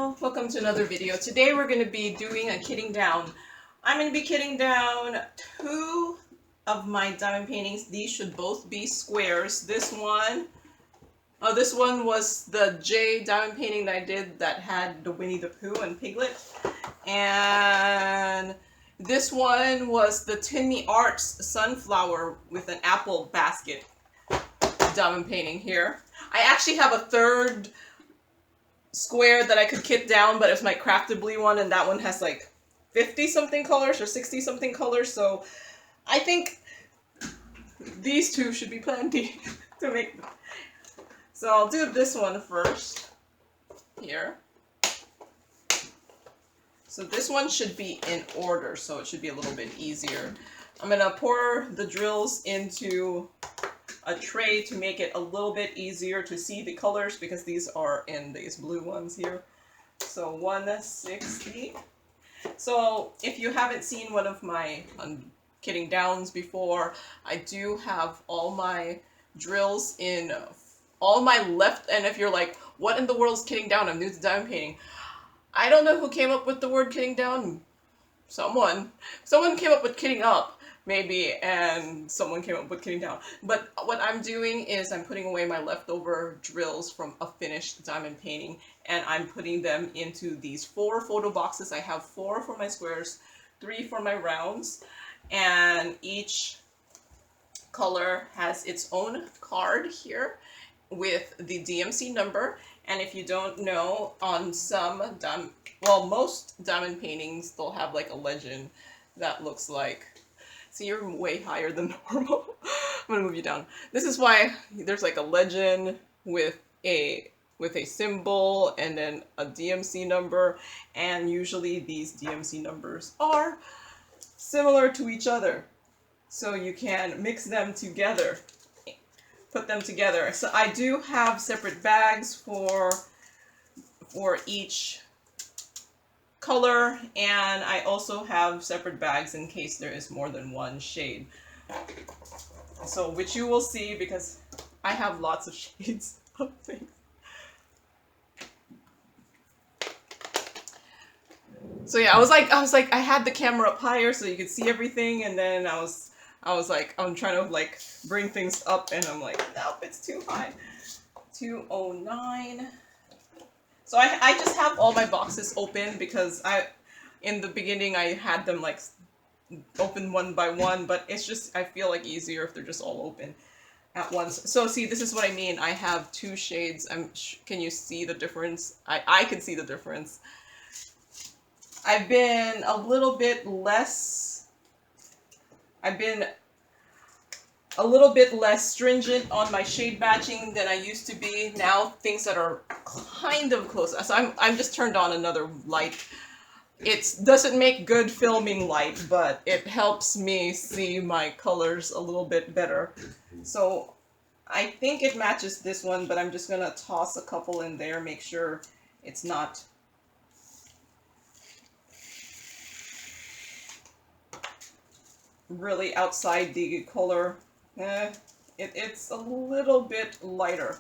Hello, welcome to another video. Today we're going to be doing a kitting down. I'm going to be kitting down two of my diamond paintings. These should both be squares. This one was the J diamond painting that I did that had the Winnie the Pooh and Piglet. And this one was the Tinmy Arts sunflower with an apple basket diamond painting here. I actually have a third square that I could kit down, but it's my craftably one, and that one has like 50 something colors or 60 something colors, so I think these two should be plenty to make them. So I'll do this one first here. So this one should be in order, so it should be a little bit easier. I'm gonna pour the drills into a tray to make it a little bit easier to see the colors, because these are in these blue ones here. So 160. So if you haven't seen one of my kitting downs before, I do have all my drills in all my left. And if you're like, what in the world is kitting down? I'm new to diamond painting. I don't know who came up with the word kitting down. Someone came up with kitting up, maybe, and someone came up with kitting down. But what I'm doing is I'm putting away my leftover drills from a finished diamond painting, and I'm putting them into these 4 photo boxes. I have 4 for my squares, 3 for my rounds, and each color has its own card here with the DMC number. And if you don't know, on most diamond paintings, they'll have like a legend that looks like, see, you're way higher than normal. I'm gonna move you down. This is why there's like a legend with a symbol and then a DMC number, and usually these DMC numbers are similar to each other, so you can mix them together, put them together. So I do have separate bags for each color, and I also have separate bags in case there is more than one shade. So, which you will see, because I have lots of shades of things. So yeah, I was like, I had the camera up higher so you could see everything, and then I was like, I'm trying to like bring things up, and I'm like, nope, it's too high. 209. So I just have all my boxes open, because in the beginning I had them like open one by one, but it's just, I feel like easier if they're just all open at once. So see, this is what I mean. I have 2 shades. Can you see the difference? I can see the difference. I've been a little bit less stringent on my shade matching than I used to be. Now things that are kind of close. So I'm just turned on another light. It doesn't make good filming light, but it helps me see my colors a little bit better. So I think it matches this one, but I'm just gonna toss a couple in there, make sure it's not really outside the color. It's a little bit lighter.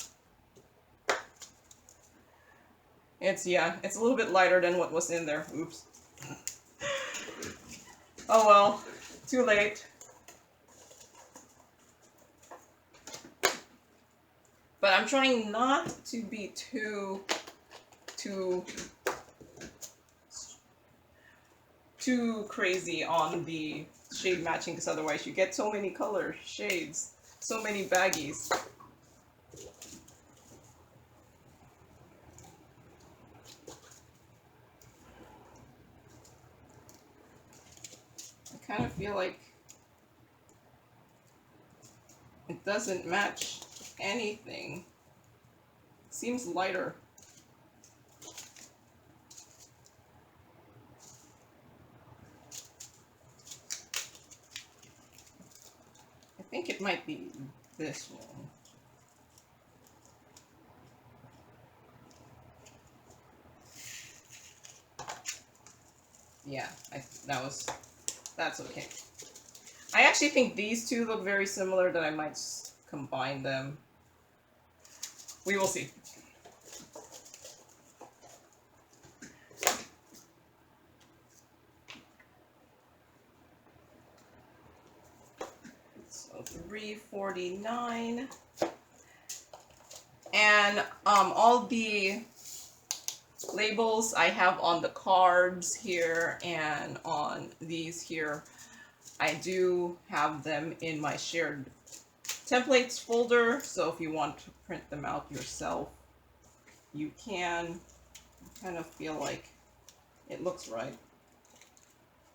It's a little bit lighter than what was in there. Oops. Oh well, too late. But I'm trying not to be too crazy on the shade matching, because otherwise you get so many color shades, so many baggies. I kind of feel like it doesn't match anything. It seems lighter. I think it might be this one. Yeah, that's okay. I actually think these two look very similar, that I might combine them. We will see. $3.49. And all the labels I have on the cards here and on these here, I do have them in my shared templates folder, so if you want to print them out yourself, you can. I kind of feel like it looks right.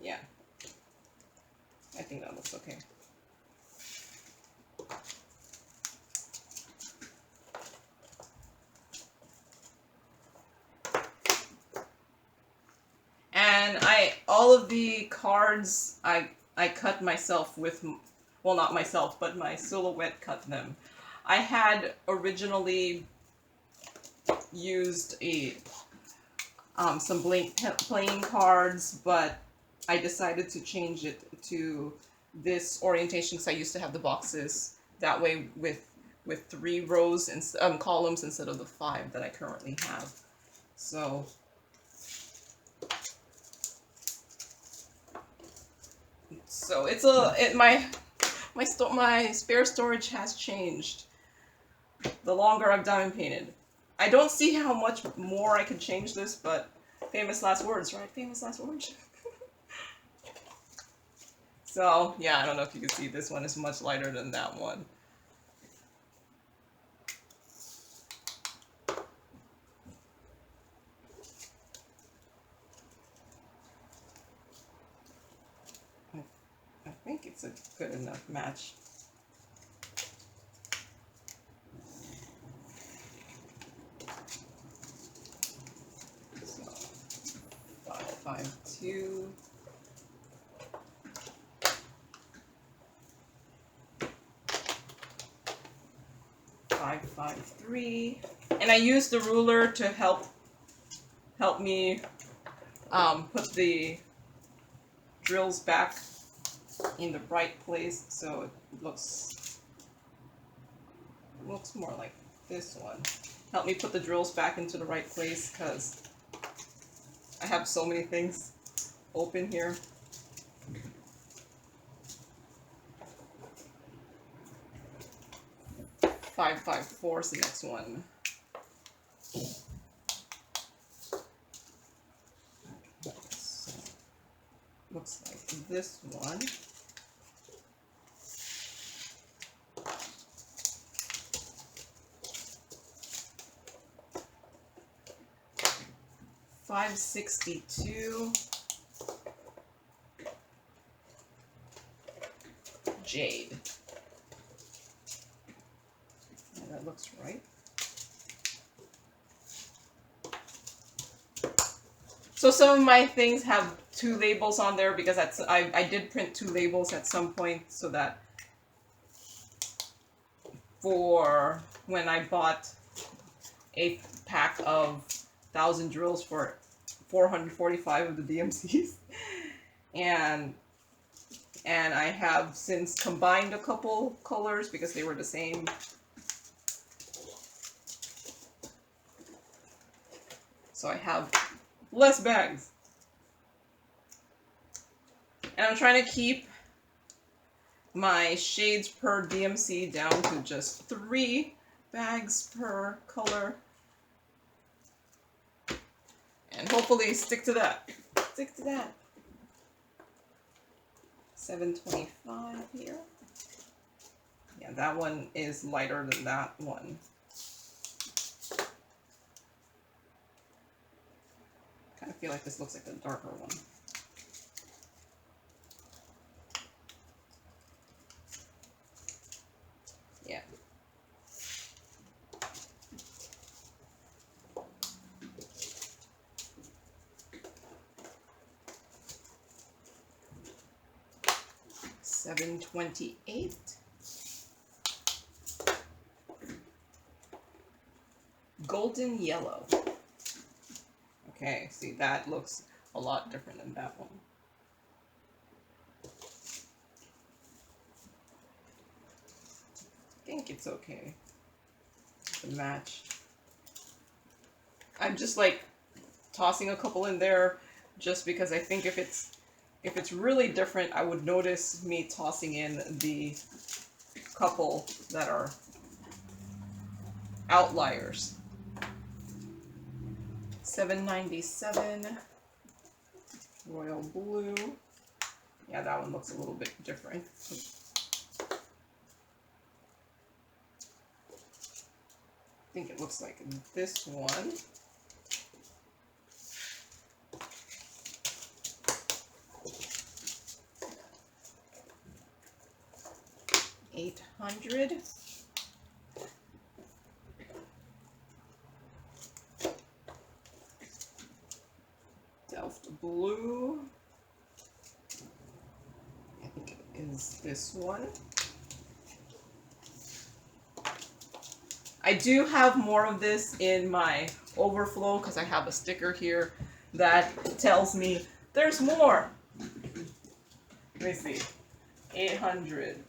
Yeah, I think that looks okay. And all of the cards I cut myself with, well, not myself, but my silhouette cut them. I had originally used some plain cards, but I decided to change it to this orientation because I used to have the boxes that way with 3 rows and columns instead of the 5 that I currently have. So my spare storage has changed the longer I've done and painted. I don't see how much more I could change this, but famous last words, right? Famous last words. So yeah, I don't know if you can see, this one is much lighter than that one. I think it's a good enough match. So 552. 553, and I used the ruler to help me put the drills back in the right place, so it looks more like this one. Help me put the drills back into the right place because I have so many things open here. Five, 4 is the next one. So, looks like this one. $562. Jade. Yeah, that looks right. So some of my things have 2 labels on there because I did print 2 labels at some point, so that for when I bought a pack of 1,000 drills for 445 of the DMCs, and I have since combined a couple colors because they were the same. So I have less bags. And I'm trying to keep my shades per DMC down to just 3 bags per color. And hopefully stick to that. Stick to that. 725 here. Yeah, that one is lighter than that one. Kind of feel like this looks like the darker one. Yeah. $728. Golden yellow. Okay, see, that looks a lot different than that one. I think it's okay to match. I'm just like tossing a couple in there just because I think if it's really different, I would notice me tossing in the couple that are outliers. $7.97. Royal blue. Yeah, that one looks a little bit different. I think it looks like this one. $800. Delft blue. I think it is this one. I do have more of this in my overflow because I have a sticker here that tells me there's more. Let me see. 800.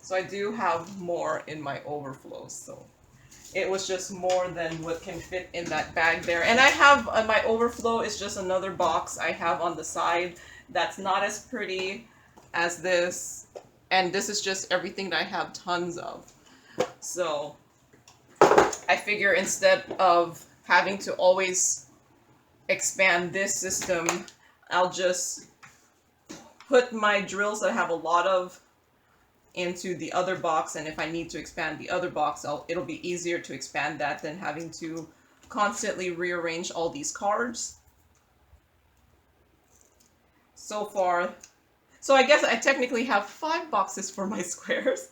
So I do have more in my overflows. So it was just more than what can fit in that bag there. And I have my overflow is just another box I have on the side that's not as pretty as this. And this is just everything that I have tons of. So I figure instead of having to always expand this system, I'll just put my drills that I have a lot of into the other box, and if I need to expand the other box, it'll be easier to expand that than having to constantly rearrange all these cards. So far, so I guess I technically have 5 boxes for my squares.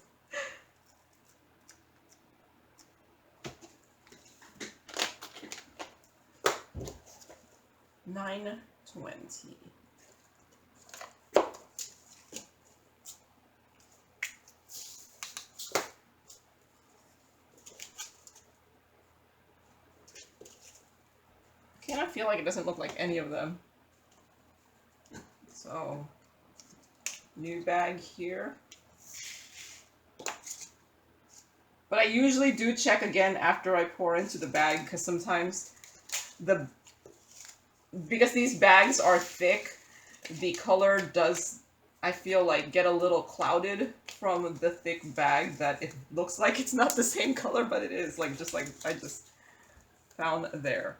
$9.20. I feel like it doesn't look like any of them. So, new bag here. But I usually do check again after I pour into the bag because sometimes because these bags are thick, the color does, I feel like, get a little clouded from the thick bag that it looks like it's not the same color, but it is, like, just like I just found there.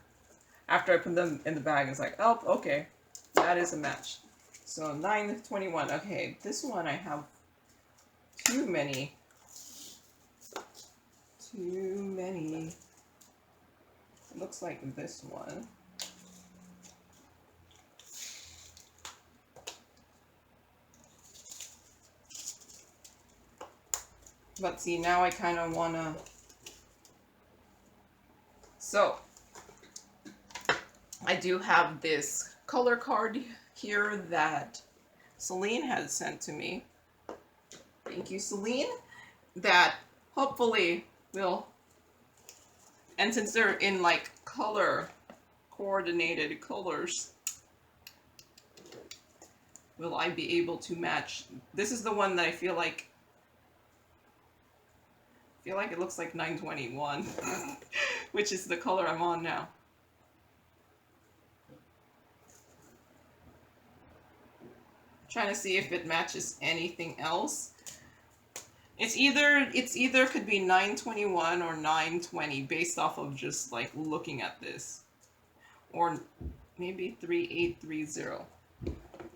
After I put them in the bag, it's like, oh, okay, that is a match. So $9.21. Okay, this one I have too many. It looks like this one. But see, now I kind of want to... So, I do have this color card here that Celine has sent to me. Thank you, Celine. That hopefully will, and since they're in like coordinated colors, will I be able to match? This is the one that I feel like it looks like 921, which is the color I'm on now. Trying to see if it matches anything else. It's either could be 921 or 920 based off of just like looking at this, or maybe 3830.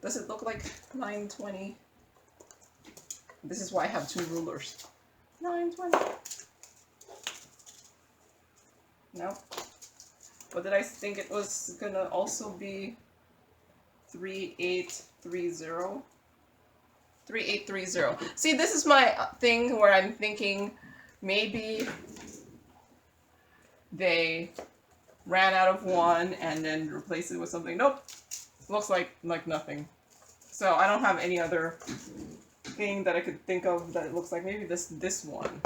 Does it look like 920? This is why I have 2 rulers. 920. Nope. What did I think it was gonna also be? 3830. 3830. See, this is my thing where I'm thinking maybe they ran out of one and then replaced it with something. Nope. Looks like nothing. So I don't have any other thing that I could think of that it looks like. Maybe this one.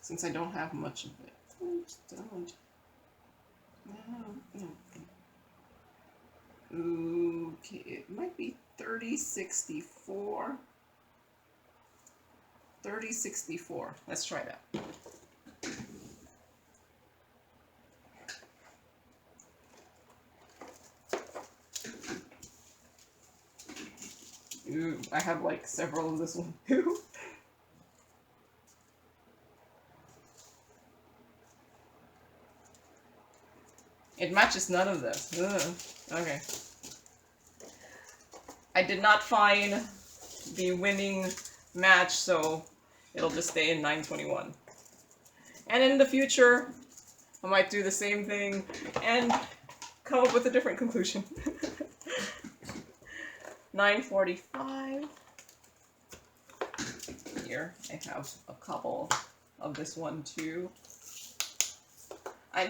Since I don't have much of it. Oops, don't. No. Okay, it might be 3064. 3064. Let's try that. I have like several of this one too. It matches none of this. Ugh. Okay. I did not find the winning match, so it'll just stay in 921. And in the future, I might do the same thing and come up with a different conclusion. 945. Here, I have a couple of this one too.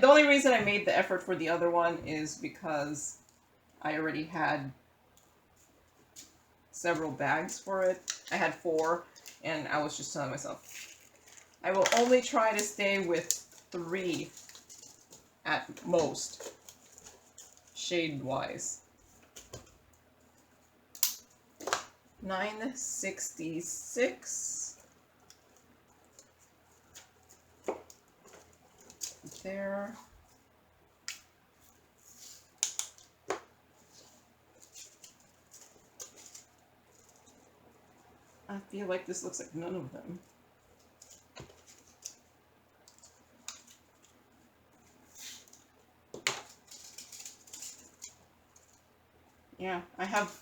The only reason I made the effort for the other one is because I already had several bags for it. I had 4, and I was just telling myself, I will only try to stay with 3 at most, shade-wise. 966. There. I feel like this looks like none of them. Yeah, I have...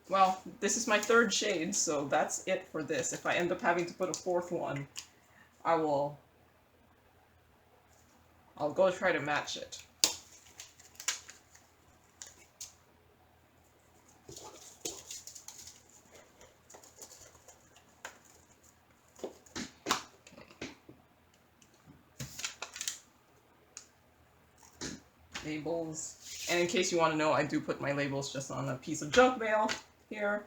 Well, this is my 3rd shade, so that's it for this. If I end up having to put a 4th one, I'll go try to match it. Labels. And in case you want to know, I do put my labels just on a piece of junk mail here.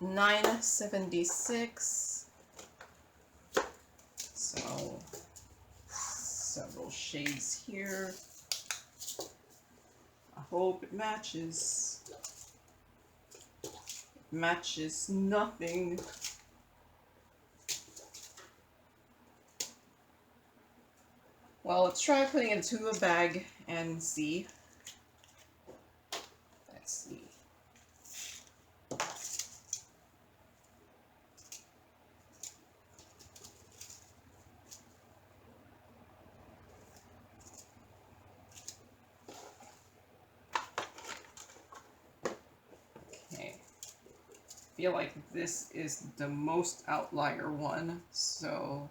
$9.76. So several shades here. I hope it matches. It matches nothing. Well, let's try putting it into a bag and see. Let's see. Okay. I feel like this is the most outlier one, so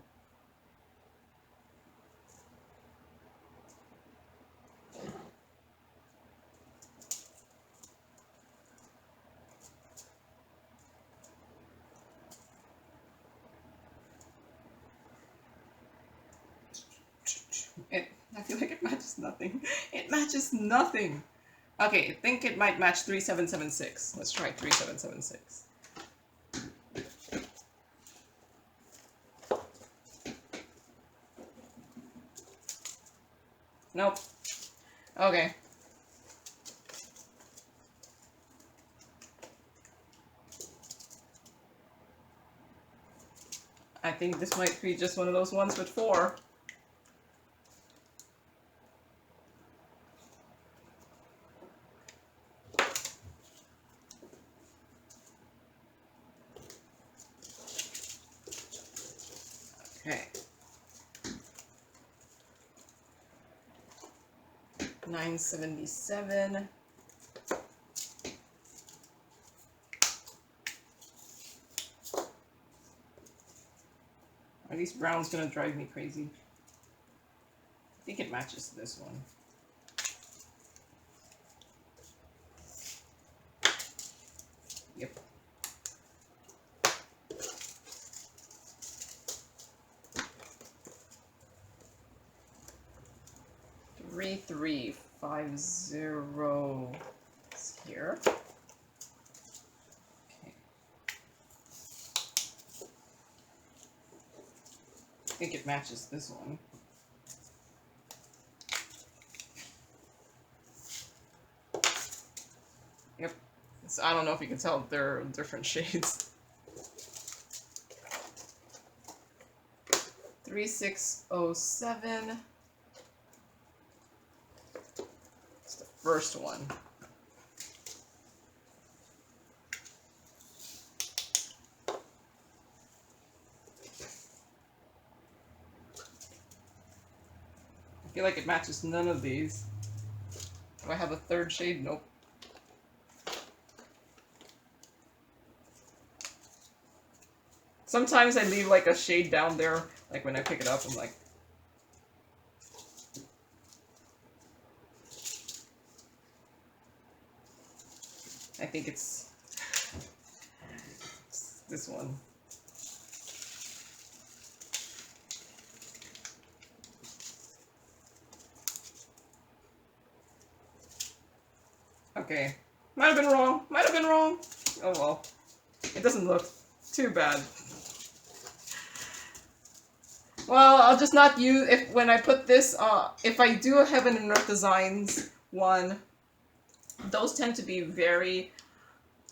I feel like it matches nothing. It matches nothing. Okay, I think it might match 3776. Let's try 3776. Nope. Okay. I think this might be just one of those ones with 4. Okay. 977. Are these browns gonna drive me crazy? I think it matches this one. Yep. Three 50 is here. Okay. I think it matches this one. Yep. So I don't know if you can tell they're different shades. 3607. It's the first one. I feel like it matches none of these. Do I have a third shade? Nope. Sometimes I leave like a shade down there, like when I pick it up, I'm like, I think it's this one. Okay. Might have been wrong. Might have been wrong. Oh well. It doesn't look too bad. Well, I'll just not use, if when I put this, if I do a Heaven and Earth Designs one, those tend to be very,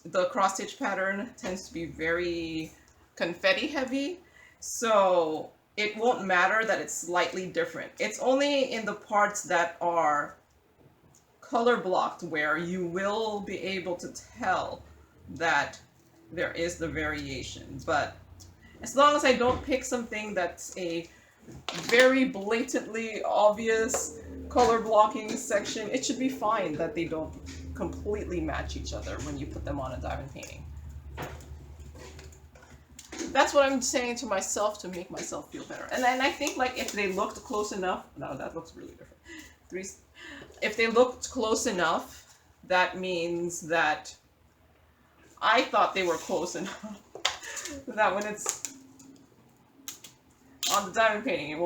the cross stitch pattern tends to be very confetti heavy, so it won't matter that it's slightly different. It's only in the parts that are color blocked where you will be able to tell that there is the variation. But as long as I don't pick something that's a very blatantly obvious color blocking section, it should be fine that they don't completely match each other when you put them on a diamond painting. That's what I'm saying to myself to make myself feel better. And then I think like if they looked close enough, no, that looks really different. If they looked close enough, that means that I thought they were close enough that when it's on the diamond painting,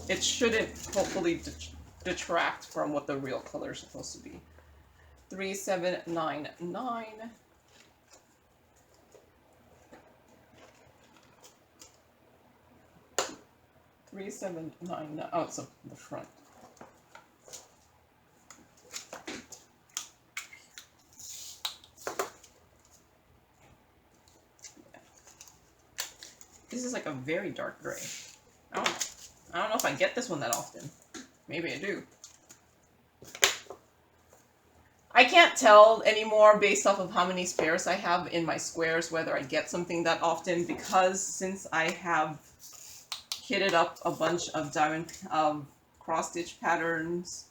it shouldn't hopefully detract from what the real color is supposed to be. 3799. 3799. Oh, it's the front. This is like a very dark gray. I don't know if I get this one that often. Maybe I do. I can't tell anymore based off of how many spares I have in my squares whether I get something that often, because since I have kitted up a bunch of cross stitch patterns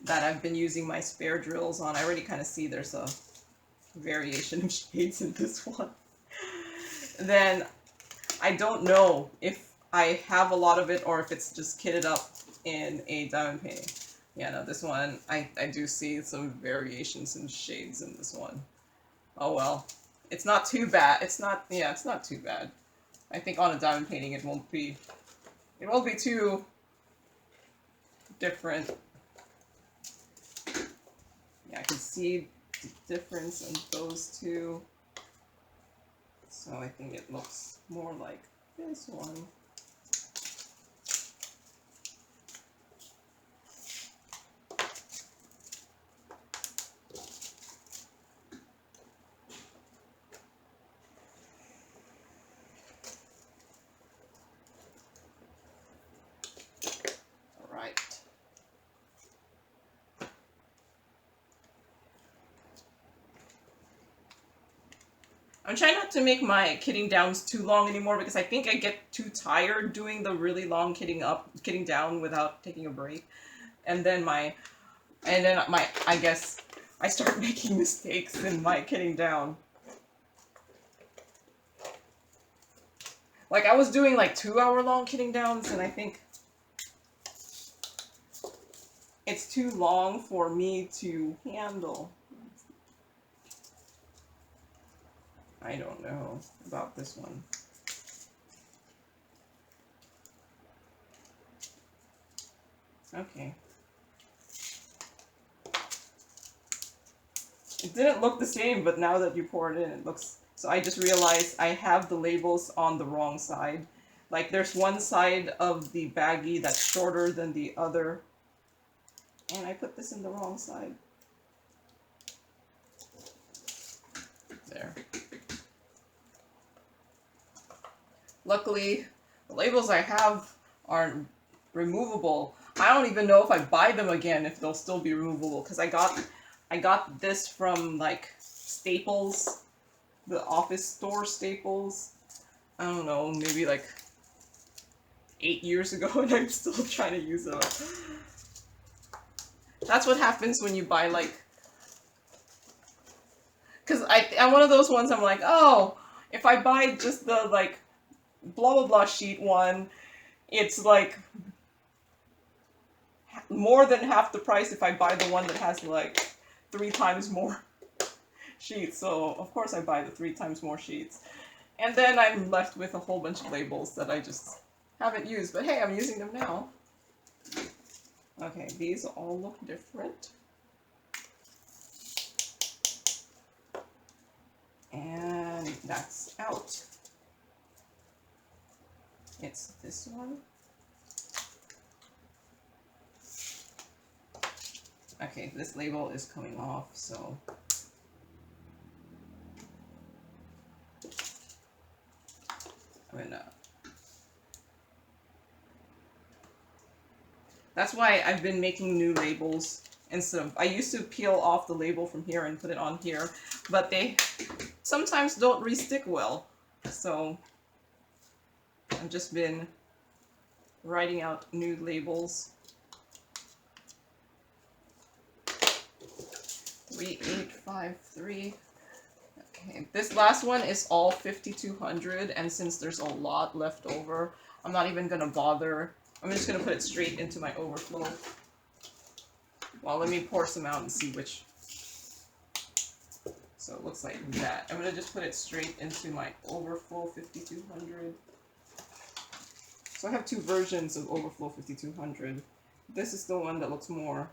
that I've been using my spare drills on, I already kind of see there's a variation of shades in this one. Then I don't know if I have a lot of it or if it's just kitted up in a diamond painting. Yeah, no, this one, I do see some variations in shades in this one. Oh well. It's not too bad. It's not too bad. I think on a diamond painting it won't be too different. Yeah, I can see the difference in those two. So I think it looks more like this one. All right. I'm trying not to make my kitting downs too long anymore because I think I get too tired doing the really long kitting down without taking a break. And then I guess I start making mistakes in my kitting down. Like I was doing like 2-hour long kitting downs and I think it's too long for me to handle. I don't know about this one. Okay. It didn't look the same, but now that you pour it in, it looks... So I just realized I have the labels on the wrong side. Like there's one side of the baggie that's shorter than the other. And I put this in the wrong side. There. Luckily, the labels I have are removable. I don't even know if I buy them again if they'll still be removable, because I got this from like Staples, the office store Staples. I don't know, maybe like 8 years ago, and I'm still trying to use them. That's what happens when you buy like, because I'm one of those ones. I'm like, oh, if I buy just the like blah blah blah sheet one, it's like more than half the price if I buy the one that has like 3 times more sheets. So of course I buy the 3 times more sheets. And then I'm left with a whole bunch of labels that I just haven't used. But hey, I'm using them now. Okay, these all look different. And that's out. It's this one. Okay, this label is coming off, so I'm gonna. That's why I've been making new labels instead of, I used to peel off the label from here and put it on here, but they sometimes don't re-stick well. So I've just been writing out new labels. 3853. Okay, this last one is all 5200, and since there's a lot left over, I'm not even gonna bother. I'm just gonna put it straight into my overflow. Well, let me pour some out and see which. So it looks like that. I'm gonna just put it straight into my overflow 5200. So I have 2 versions of overflow 5200. This is the one that looks more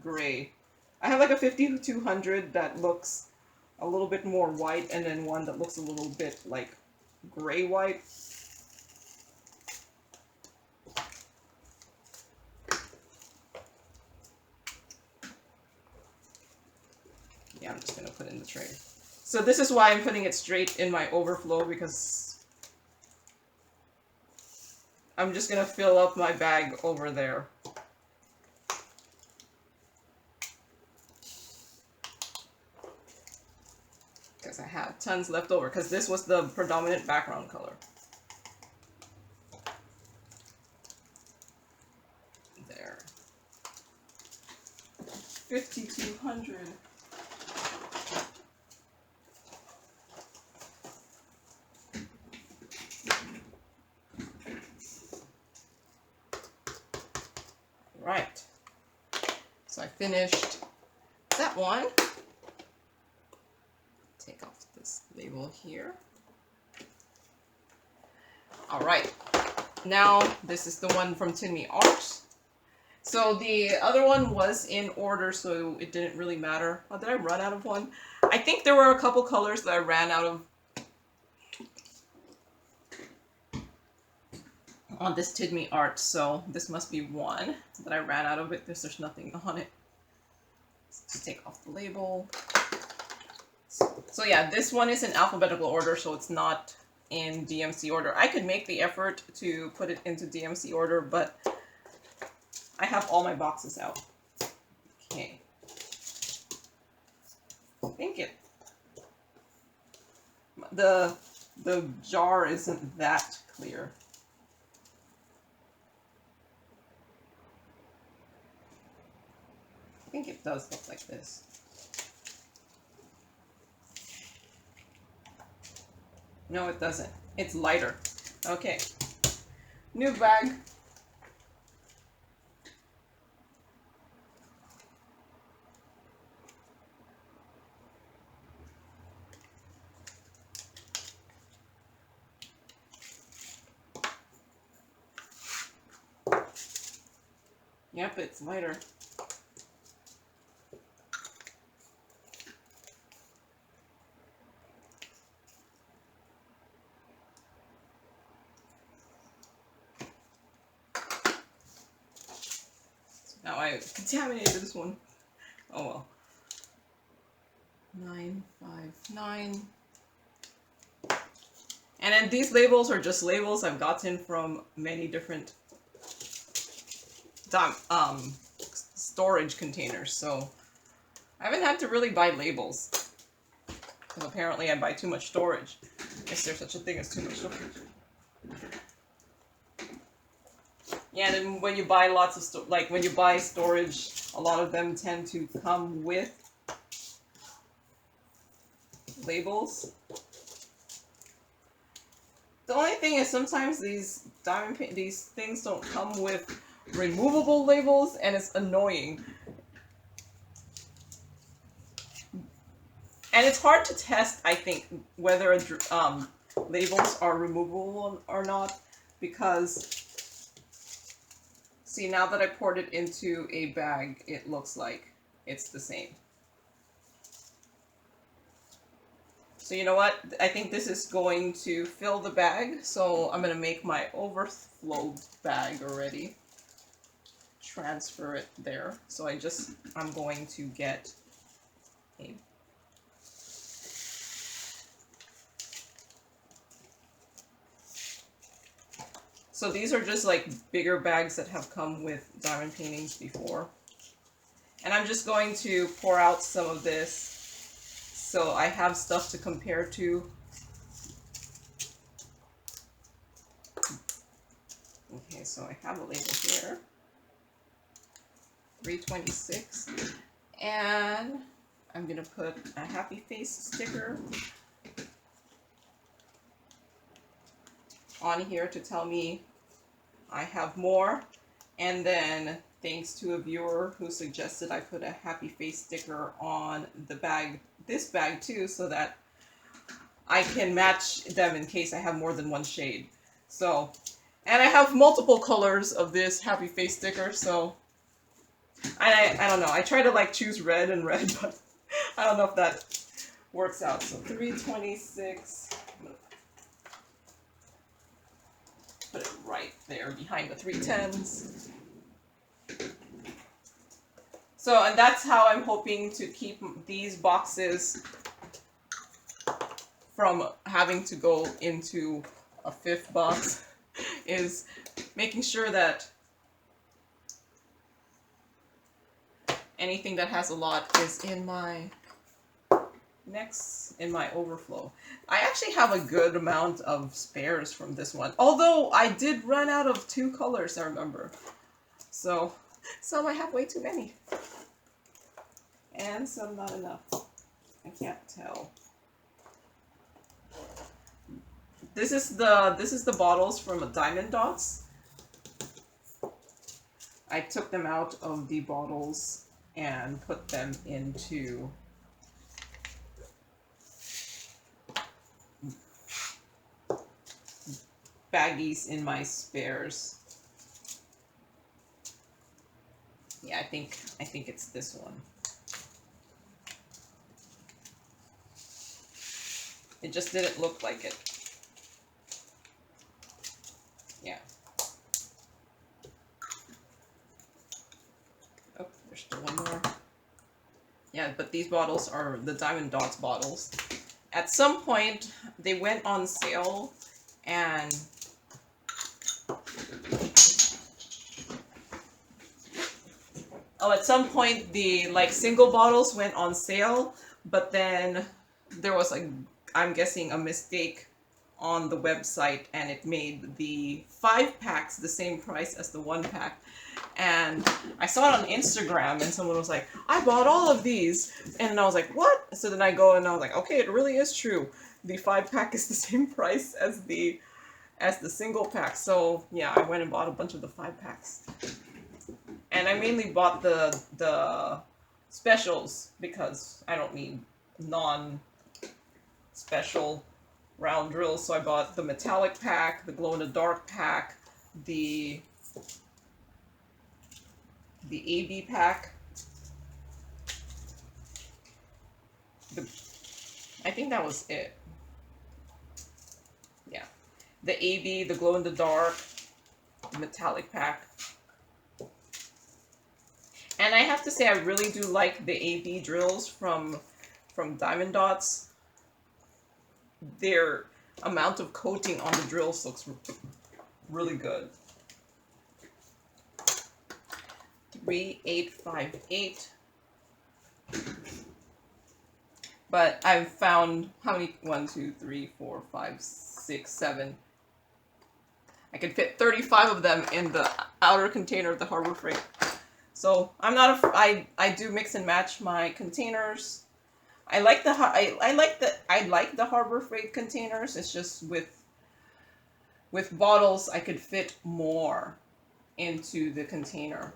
gray. I have like a 5200 that looks a little bit more white, and then one that looks a little bit like gray white. Yeah, I'm just gonna put it in the tray. So this is why I'm putting it straight in my overflow, because I'm just gonna fill up my bag over there. Because I have tons left over, because this was the predominant background color. There. 5200. Right. So I finished that one. Take off this label here. All right. Now this is the one from Tin Me Art. So the other one was in order, so it didn't really matter. Oh, did I run out of one? I think there were a couple colors that I ran out of on this Tin Me Art, so this must be one that I ran out of it. There's nothing on it. Let's take off the label. So yeah, this one is in alphabetical order, so it's not in DMC order. I could make the effort to put it into DMC order, but I have all my boxes out. Okay. I think the jar isn't that clear. I think it does look like this. No, it doesn't. It's lighter. Okay. New bag. Yep, it's lighter. Now I contaminated this one. Oh well. 959. And then these labels are just labels I've gotten from many different storage containers. So I haven't had to really buy labels. Because apparently I buy too much storage. Is there such a thing as too much storage? Yeah, and then when you buy lots of when you buy storage, a lot of them tend to come with labels. The only thing is sometimes these these things don't come with removable labels, and it's annoying. And it's hard to test, I think, whether labels are removable or not, because see, now that I poured it into a bag, it looks like it's the same. So you know what? I think this is going to fill the bag, so I'm going to make my overflow bag already. Transfer it there. So I'm going to get a... So these are just like bigger bags that have come with diamond paintings before. And I'm just going to pour out some of this so I have stuff to compare to. Okay, so I have a label here. 326. And I'm going to put a happy face sticker on here to tell me I have more. And then thanks to a viewer who suggested I put a happy face sticker on the bag, this bag too, so that I can match them in case I have more than one shade. So, and I have multiple colors of this happy face sticker, so I don't know. I try to like choose red and red, but I don't know if that works out. So 326. I'm gonna put it right there behind the 310s. So, and that's how I'm hoping to keep these boxes from having to go into a fifth box, is making sure that anything that has a lot is in my overflow. I actually have a good amount of spares from this one, although I did run out of 2 colors, I remember. So some I have way too many, and some not enough. I can't tell. This is the bottles from Diamond Dots. I took them out of the bottles and put them into baggies in my spares. Yeah, I think it's this one. It just didn't look like it. Yeah. Oh, there's still one more. Yeah, but these bottles are the Diamond Dots bottles. At some point, they went on sale, and at some point the like single bottles went on sale, but then there was like, I'm guessing, a mistake on the website, and it made the 5 packs the same price as the 1 pack. And I saw it on Instagram, and someone was like, I bought all of these, and I was like, what? So then I go and I was like, okay, it really is true. The 5 pack is the same price as the single pack. So yeah, I went and bought a bunch of the 5 packs. And I mainly bought the specials because I don't need non-special round drills. So I bought the metallic pack, the glow-in-the-dark pack, the AB pack. I think that was it. Yeah. The AB, the glow-in-the-dark, the metallic pack. And I have to say, I really do like the AB drills from Diamond Dots. They're amount of coating on the drills looks really good. 3858. But I've found how many? 1, 2, 3, 4, 5, 6, 7. I could fit 35 of them in the outer container of the Harbor Freight. So I'm not I do mix and match my containers. I like the Harbor Freight containers. It's just with bottles I could fit more into the container.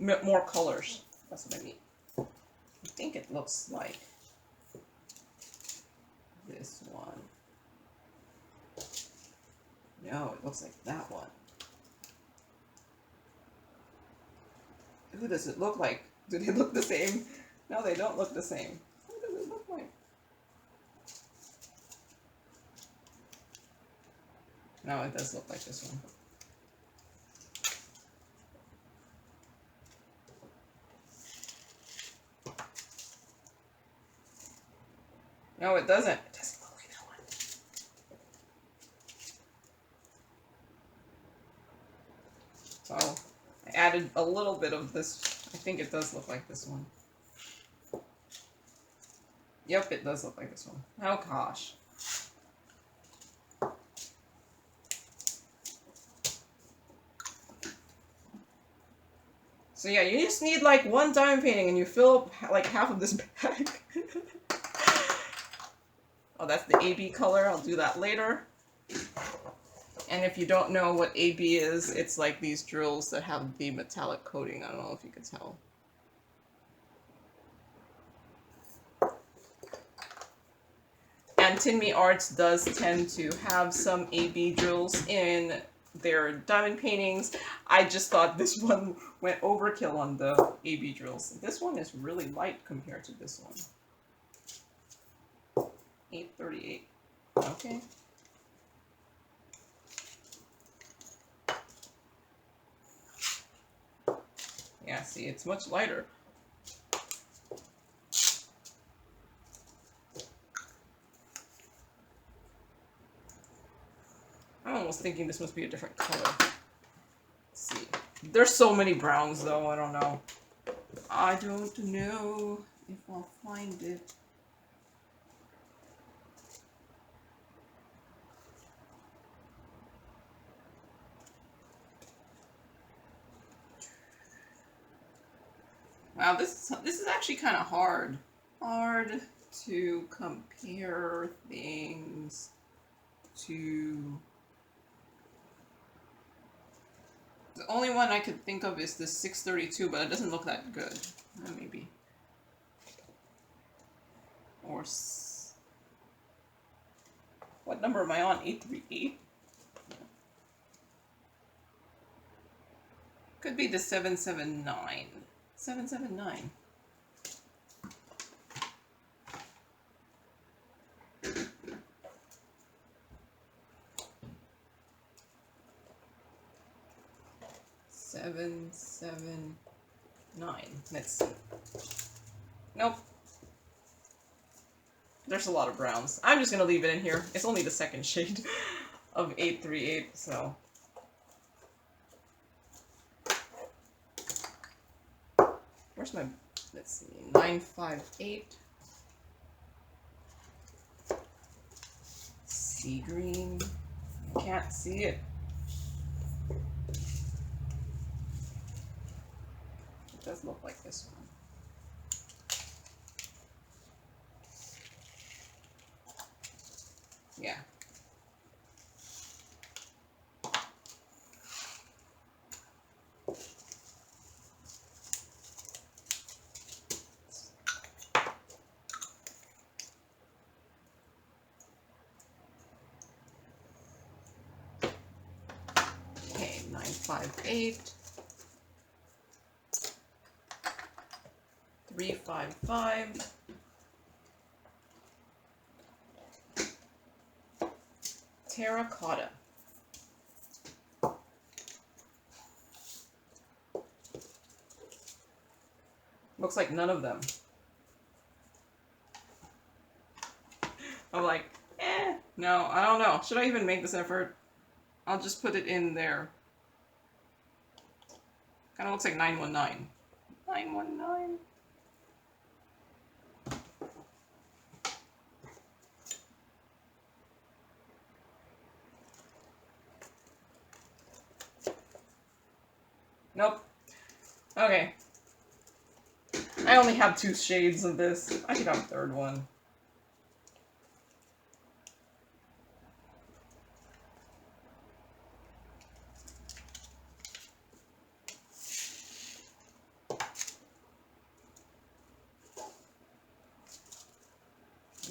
More colors. That's what I mean. I think it looks like this one. No, it looks like that one. Who does it look like? Do they look the same? No, they don't look the same. What does it look like? No, it does look like this one. No, it doesn't. It doesn't look like that one. So, I added a little bit of this. I think it does look like this one. Yep, it does look like this one. Oh, gosh. So yeah, you just need like one diamond painting and you fill up like half of this bag. Oh, that's the AB color. I'll do that later. And if you don't know what AB is, it's like these drills that have the metallic coating. I don't know if you can tell. And Tinmi Arts does tend to have some AB drills in their diamond paintings. I just thought this one went overkill on the AB drills. This one is really light compared to this one. 838. Okay. Yeah, see, it's much lighter. I'm almost thinking this must be a different color. Let's see. There's so many browns, though. I don't know. I don't know if I'll find it. Wow, this is actually kind of hard. Hard to compare things to. The only one I could think of is the 632, but it doesn't look that good. Maybe. Or what number am I on? 838? Could be the 779. 779. Seven, 7, 9. Let's see. Nope. There's a lot of browns. I'm just gonna leave it in here. It's only the second shade of 838, so. Where's my, let's see, 958. Sea green. I can't see it. It does look like this one. Yeah. Okay, 958. 355. Terracotta. Looks like none of them. I'm like, no, I don't know. Should I even make this effort? I'll just put it in there. Kind of looks like 919. 919. Nope. Okay. I only have 2 shades of this. I could have a third one.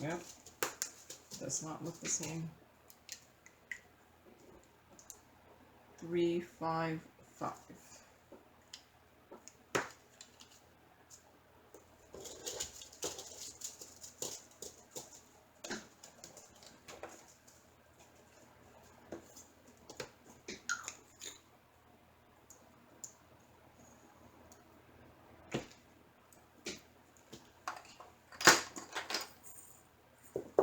Yep. Does not look the same. 3, 5, 5.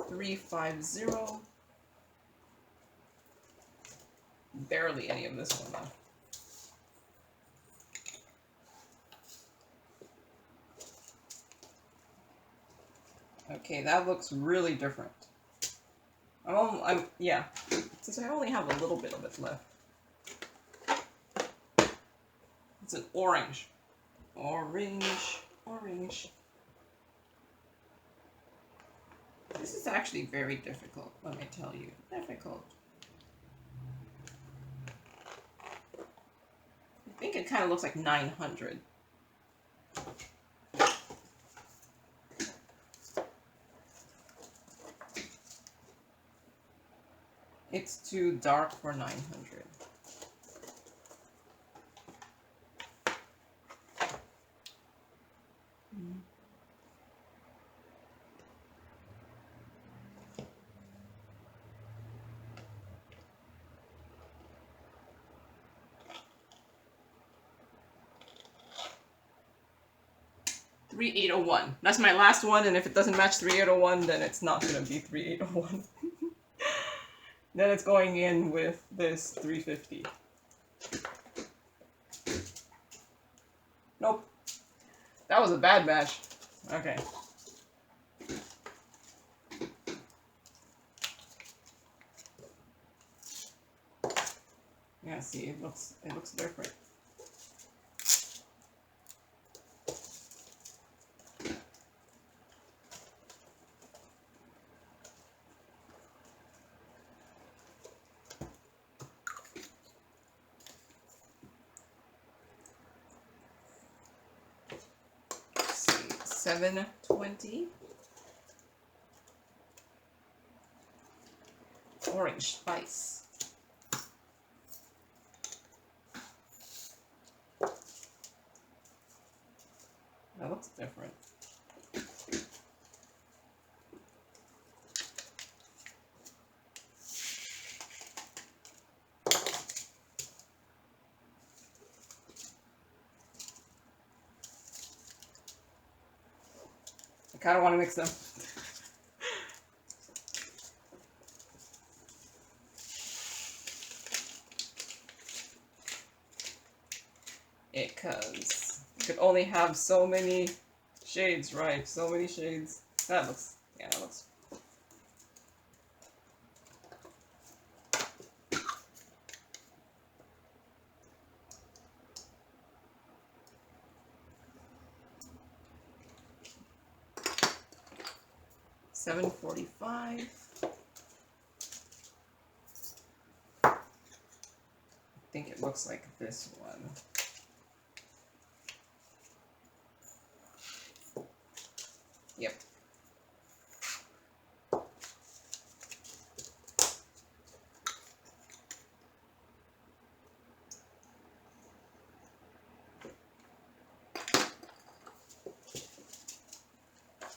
Three, 5, 0. Barely any of this one left. Okay, that looks really different. Yeah, since I only have a little bit of it left. It's an orange. Orange, orange. This is actually very difficult, let me tell you. Difficult. I think it kind of looks like 900. It's too dark for 900. $3801. That's my last one, and if it doesn't match 3801, then it's not going to be 3801. Then it's going in with this 350. Nope. That was a bad match. Okay. Yeah, see, it looks different. $7.20. Orange spice. That looks different. I kind of want to mix them. Because you could only have so many shades, right? So many shades. That looks, yeah, that looks. $7.45. I think it looks like this one. Yep.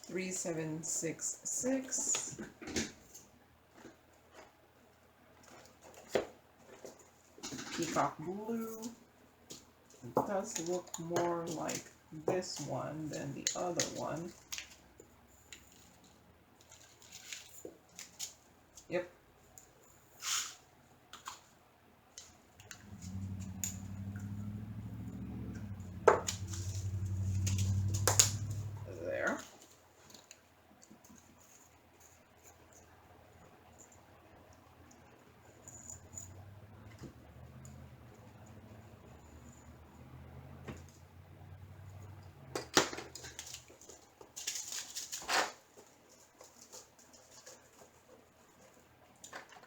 $3,766. Peacock blue. It does look more like this one than the other one. Yep. There.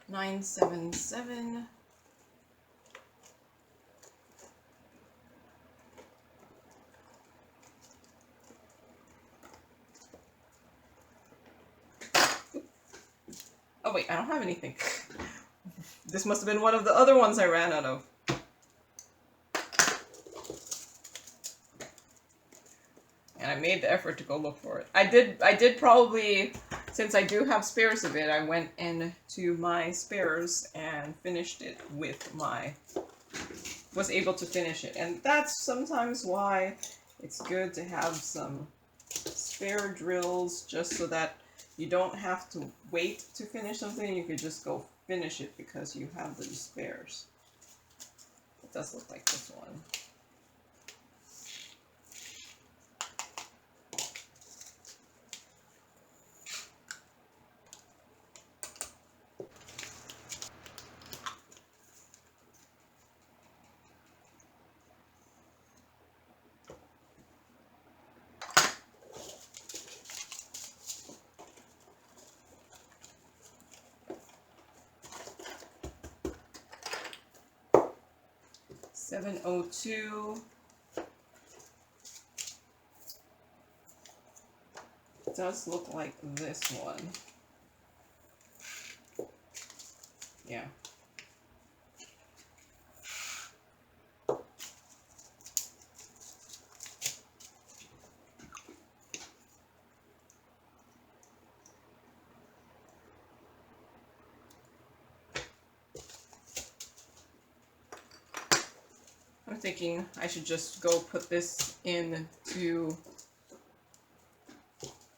Nine, 7, 7. Oh wait, I don't have anything. This must have been one of the other ones I ran out of. And I made the effort to go look for it. I did probably, since I do have spares of it, I went into my spares and finished it with was able to finish it. And that's sometimes why it's good to have some spare drills, just so that you don't have to wait to finish something. You could just go finish it because you have the spares. It does look like this one. $702. It does look like this one. Yeah. I'm thinking I should just go put this into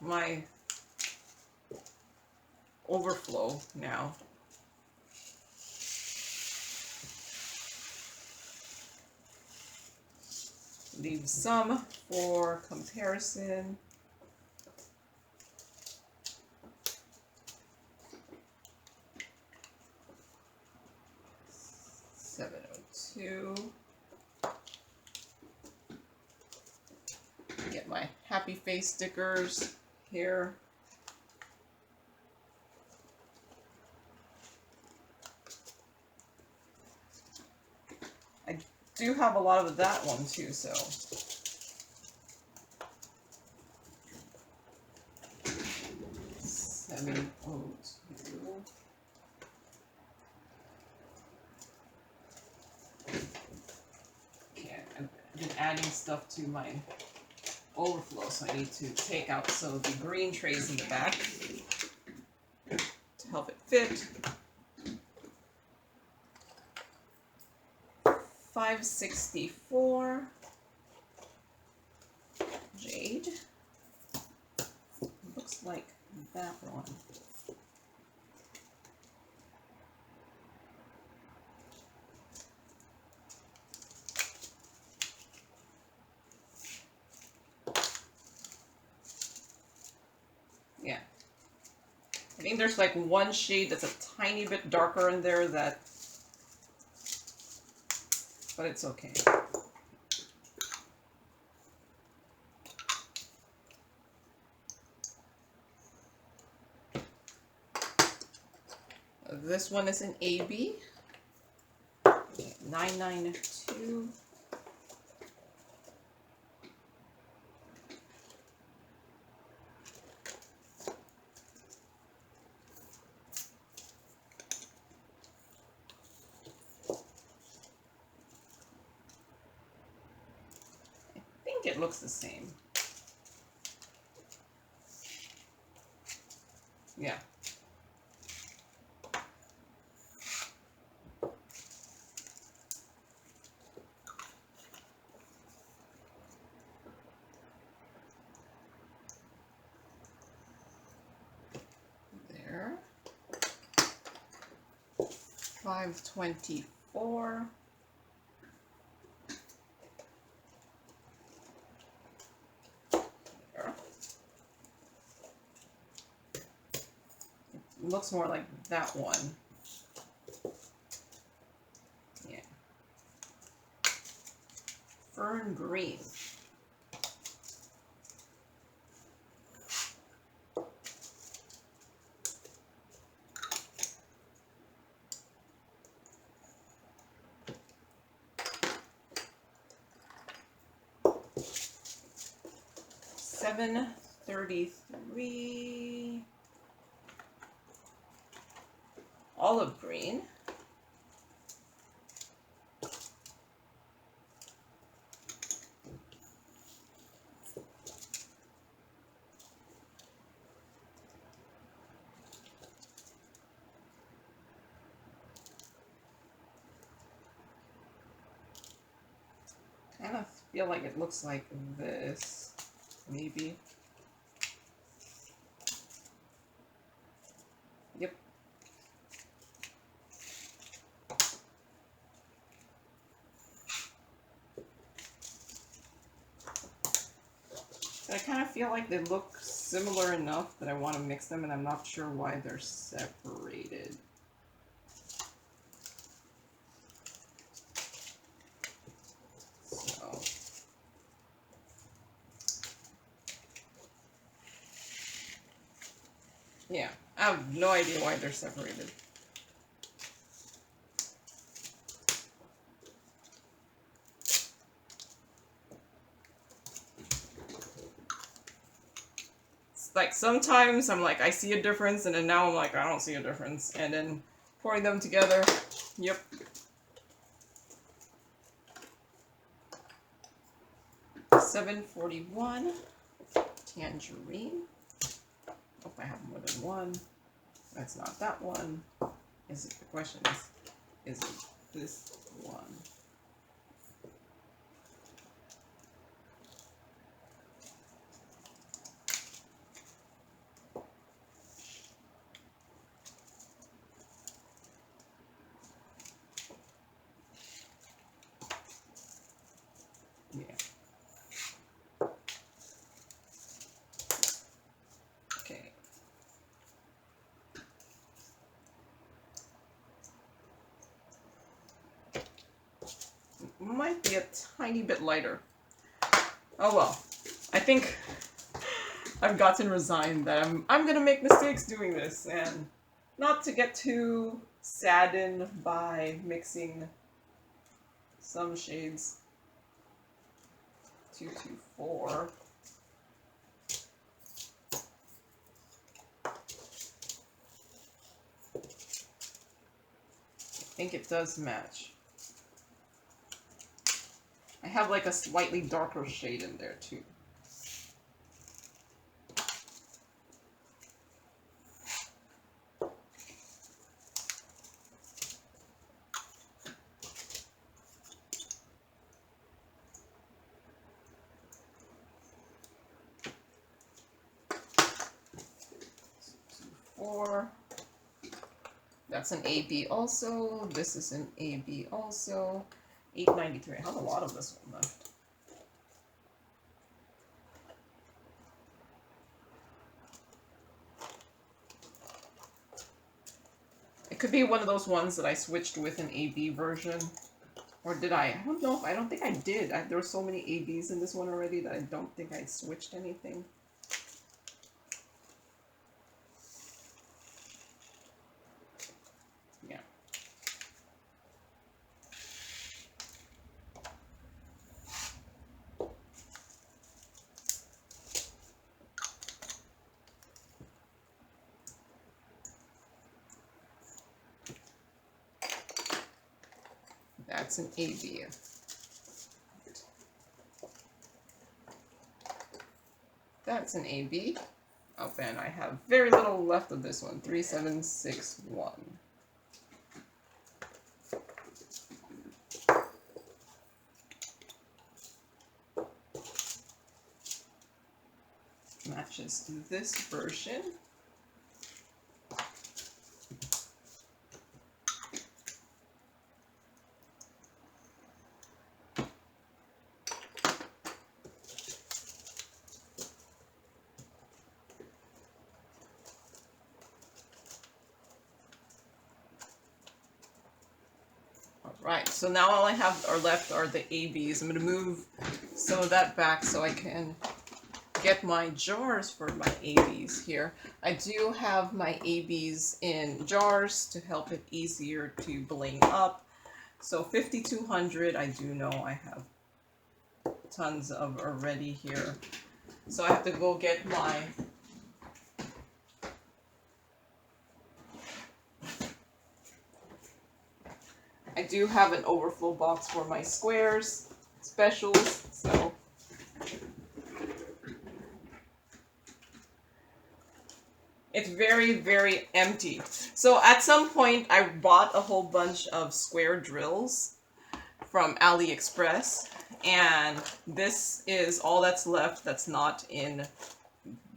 my overflow now. Leave some for comparison. $702. Get my happy face stickers here. I do have a lot of that one too, so. $702. Okay, I've been adding stuff to my overflow, so I need to take out some of the green trays in the back to help it fit. $564. Jade. Looks like that one. Yeah. I think there's like one shade that's a tiny bit darker in there but it's okay. This one is an AB. 992. I think it looks the same. Yeah. There. 524. There. It looks more like that one. Yeah. Fern green. $7.33. Olive green. Kind of feel like it looks like this, maybe. Yep. I kind of feel like they look similar enough that I want to mix them, and I'm not sure why they're separated. So, yeah, I have no idea why they're separated. Like, sometimes I'm like, I see a difference, and then now I'm like, I don't see a difference. And then pouring them together, yep. $7.41. Tangerine. Hope I have more than one. That's not that one. Is it, the question is it this one? Yeah. Okay. Might be a tiny bit lighter. Oh well. I think I've gotten resigned that I'm gonna make mistakes doing this, and not to get too saddened by mixing some shades. 224. I think it does match. I have like a slightly darker shade in there too. That's an AB also. This is an AB also. $8.93. I have a lot of this one left. It could be one of those ones that I switched with an AB version. Or did I? I don't know. I don't think I did. There were so many ABs in this one already that I don't think I switched anything. Yeah. That's an AB. That's an AB. Oh, and I have very little left of this one. 3761. Matches this version. Right, so now all I have are left are the ABs. I'm going to move some of that back so I can get my jars for my ABs here. I do have my ABs in jars to help it easier to bling up. So 5200, I do know I have tons of already here. So I have to go get my I do have an overflow box for my squares specials, so it's very, very empty. So at some point I bought a whole bunch of square drills from AliExpress, and this is all that's left that's not in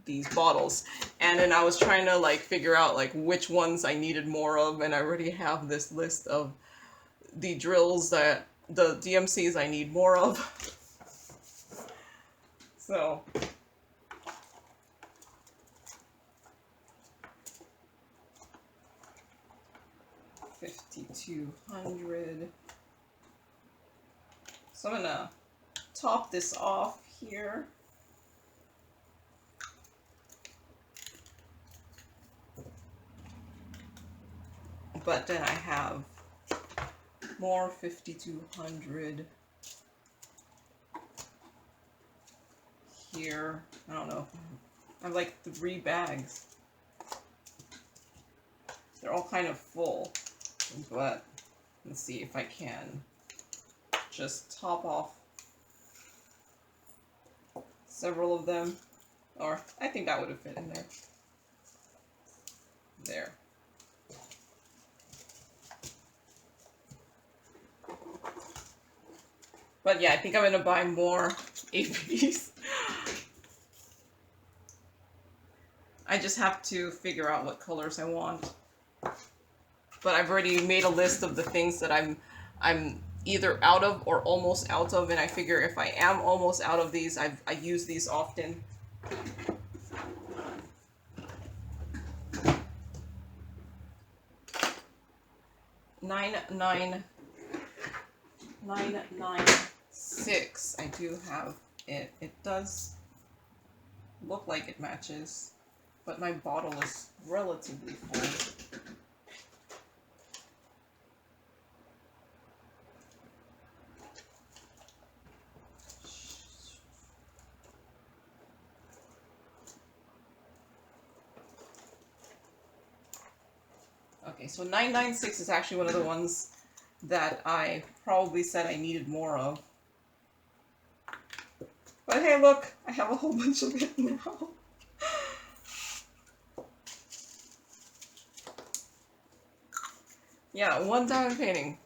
these bottles. And then I was trying to like figure out like which ones I needed more of, and I already have this list of the drills that the DMCs I need more of. So $5,200. So I'm gonna top this off here. But then I have more 5,200 here. I don't know. I have like 3 bags. They're all kind of full, but let's see if I can just top off several of them. Or I think that would have fit in there. There. But yeah, I think I'm going to buy more APs. I just have to figure out what colors I want. But I've already made a list of the things that I'm either out of or almost out of, and I figure if I am almost out of these, I use these often. $9,996. I do have it. It does look like it matches, but my bottle is relatively full. Okay, so 996 is actually one of the ones that I probably said I needed more of. But hey, look, I have a whole bunch of it now. Yeah, one diamond painting.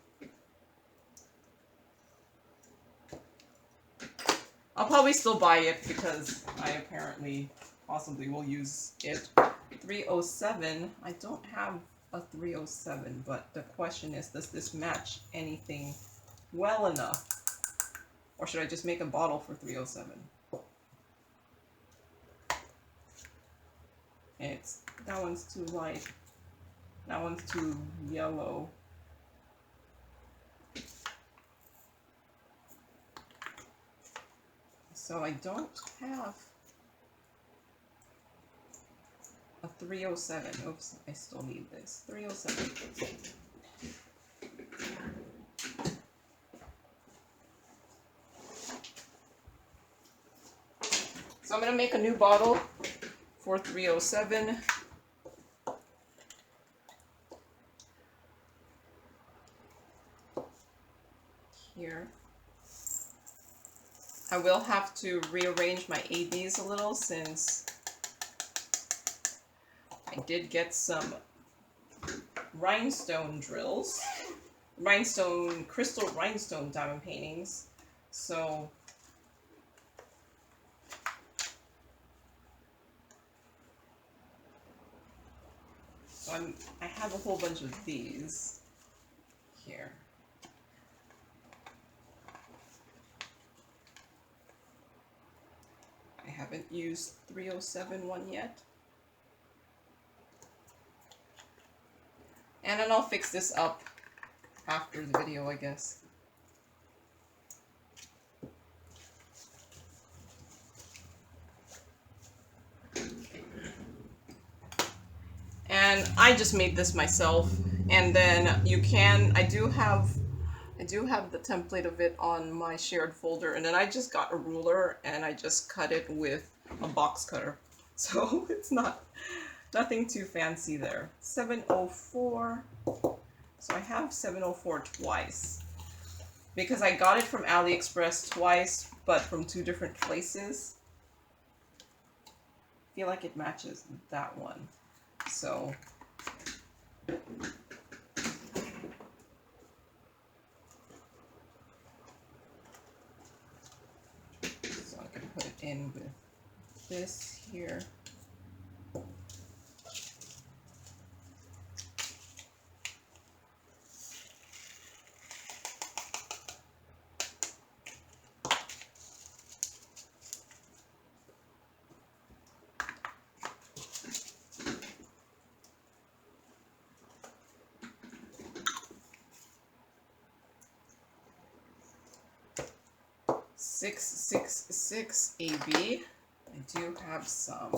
I'll probably still buy it because I apparently possibly will use it. 307, I don't have a 307, but the question is, does this match anything well enough? Or should I just make a bottle for 307? That one's too light. That one's too yellow. So I don't have a 307. Oops, I still need this. 307. So I'm going to make a new bottle for 307. Here. I will have to rearrange my ABs a little since I did get some rhinestone drills, crystal rhinestone diamond paintings. So I have a whole bunch of these here. I haven't used 307 one yet. And then I'll fix this up after the video, I guess. And I just made this myself. And then you can, I do have the template of it on my shared folder, and then I just got a ruler and I just cut it with a box cutter. So it's nothing too fancy there. 704. So I have 704 twice. Because I got it from AliExpress twice, but from 2 different places. I feel like it matches that one. So I can put it in with this here. .666 AB. I do have some.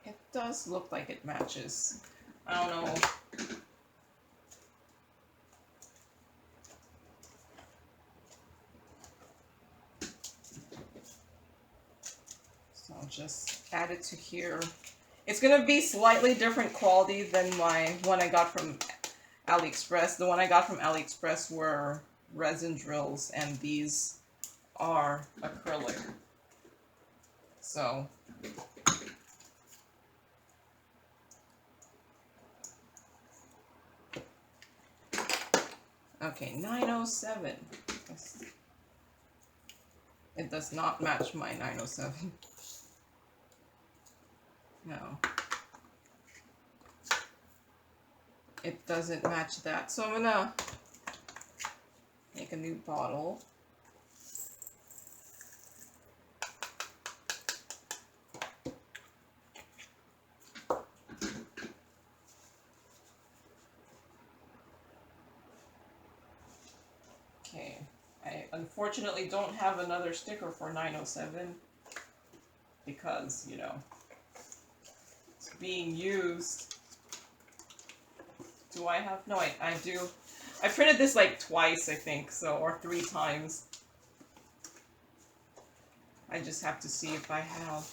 It does look like it matches. I don't know. So I'll just add it to here. It's going to be slightly different quality than my one I got from AliExpress. The one I got from AliExpress were resin drills, and these are acrylic. So okay, 907. It does not match my 907. No. It doesn't match that. So I'm gonna make a new bottle. Okay. I unfortunately don't have another sticker for 907 because, you know, it's being used. Do I have? No, I do. I printed this like twice, I think, so, or 3 times. I just have to see if I have.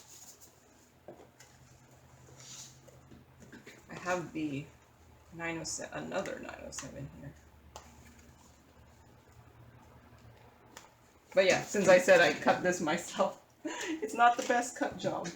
I have the 907, another 907 here. But yeah, since I said I cut this myself, it's not the best cut job.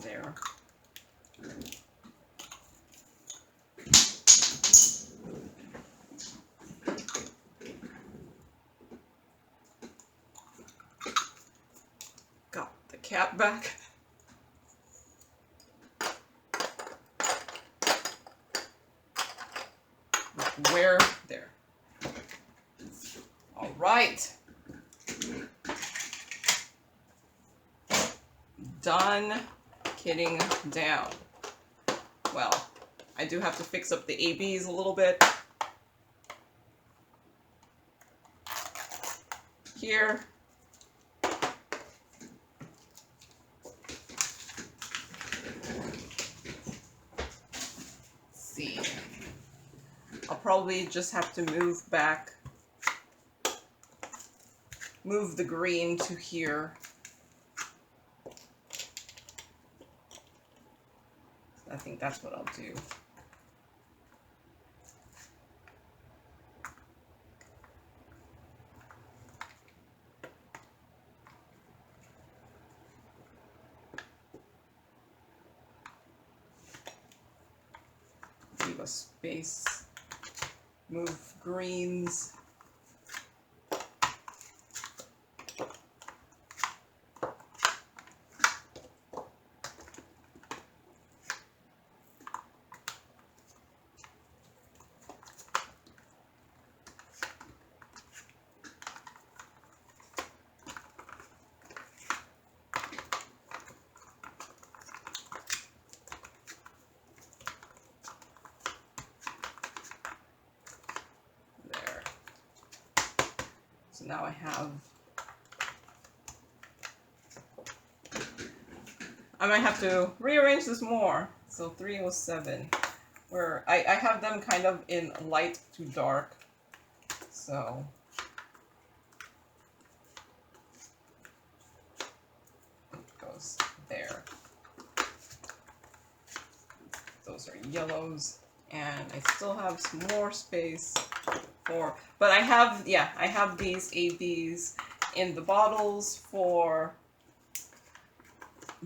There. Got the cap back. Where? There. All right. Done kitting down. Well, I do have to fix up the ABs a little bit. Here. Let's see. I'll probably just have to move the green to here. I think that's what I'll do. Leave a space. Move greens. So now I might have to rearrange this more. So 307, where I have them kind of in light to dark. So it goes there. Those are yellows. And I still have some more space for, but I have these ABs in the bottles for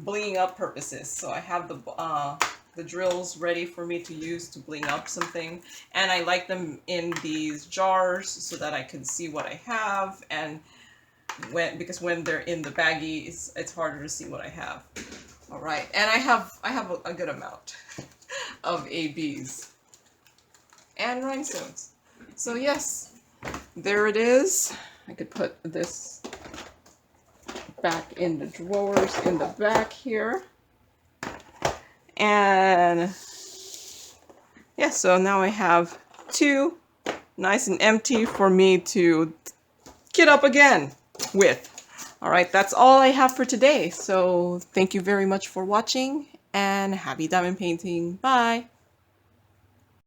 blinging up purposes. So I have the drills ready for me to use to bling up something, and I like them in these jars so that I can see what I have, and because when they're in the baggie, it's harder to see what I have. All right, and I have a good amount of ABs and rhinestones. So yes, there it is. I could put this back in the drawers in the back here. And yeah, so now I have two nice and empty for me to kit up again with. All right, that's all I have for today. So thank you very much for watching, and happy diamond painting. Bye.